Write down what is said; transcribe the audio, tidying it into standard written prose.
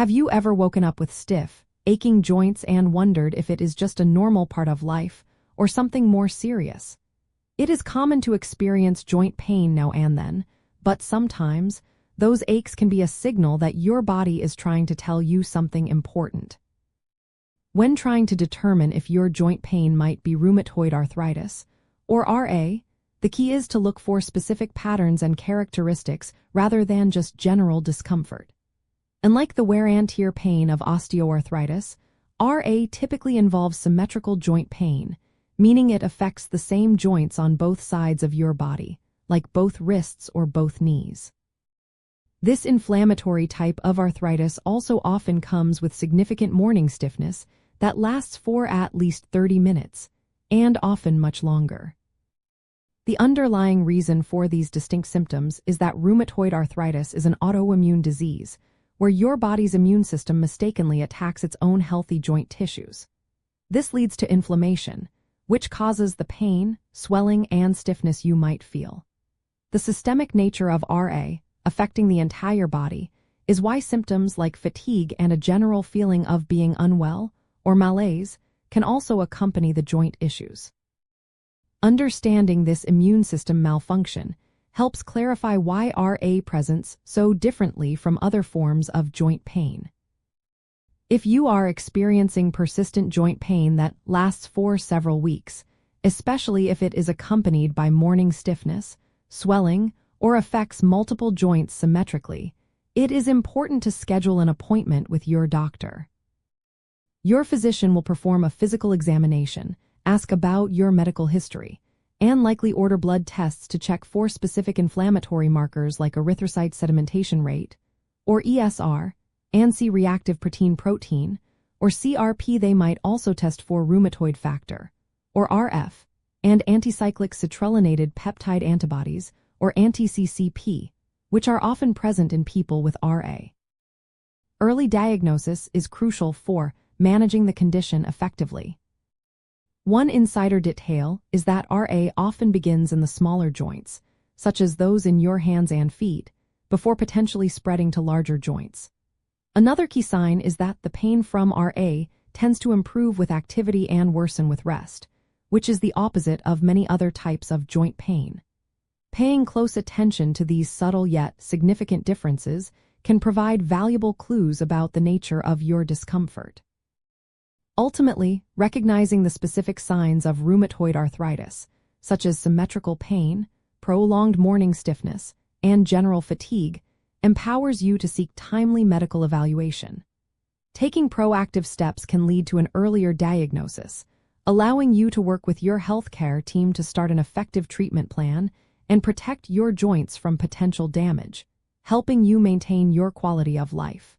Have you ever woken up with stiff, aching joints and wondered if it is just a normal part of life or something more serious? It is common to experience joint pain now and then, but sometimes those aches can be a signal that your body is trying to tell you something important. When trying to determine if your joint pain might be rheumatoid arthritis, or RA, the key is to look for specific patterns and characteristics rather than just general discomfort. Unlike the wear and tear pain of osteoarthritis, RA typically involves symmetrical joint pain, meaning it affects the same joints on both sides of your body, like both wrists or both knees. This inflammatory type of arthritis also often comes with significant morning stiffness that lasts for at least 30 minutes, and often much longer. The underlying reason for these distinct symptoms is that rheumatoid arthritis is an autoimmune disease where your body's immune system mistakenly attacks its own healthy joint tissues. This leads to inflammation, which causes the pain, swelling, and stiffness you might feel. The systemic nature of RA, affecting the entire body, is why symptoms like fatigue and a general feeling of being unwell or malaise can also accompany the joint issues. Understanding this immune system malfunction helps clarify why RA presents so differently from other forms of joint pain. If you are experiencing persistent joint pain that lasts for several weeks, especially if it is accompanied by morning stiffness, swelling, or affects multiple joints symmetrically, it is important to schedule an appointment with your doctor. Your physician will perform a physical examination, ask about your medical history, and likely order blood tests to check for specific inflammatory markers like erythrocyte sedimentation rate, or ESR, and C-reactive protein, or CRP. They might also test for rheumatoid factor, or RF, and anticyclic citrullinated peptide antibodies, or anti-CCP, which are often present in people with RA. Early diagnosis is crucial for managing the condition effectively. One insider detail is that RA often begins in the smaller joints, such as those in your hands and feet, before potentially spreading to larger joints. Another key sign is that the pain from RA tends to improve with activity and worsen with rest, which is the opposite of many other types of joint pain. Paying close attention to these subtle yet significant differences can provide valuable clues about the nature of your discomfort. Ultimately, recognizing the specific signs of rheumatoid arthritis, such as symmetrical pain, prolonged morning stiffness, and general fatigue, empowers you to seek timely medical evaluation. Taking proactive steps can lead to an earlier diagnosis, allowing you to work with your healthcare team to start an effective treatment plan and protect your joints from potential damage, helping you maintain your quality of life.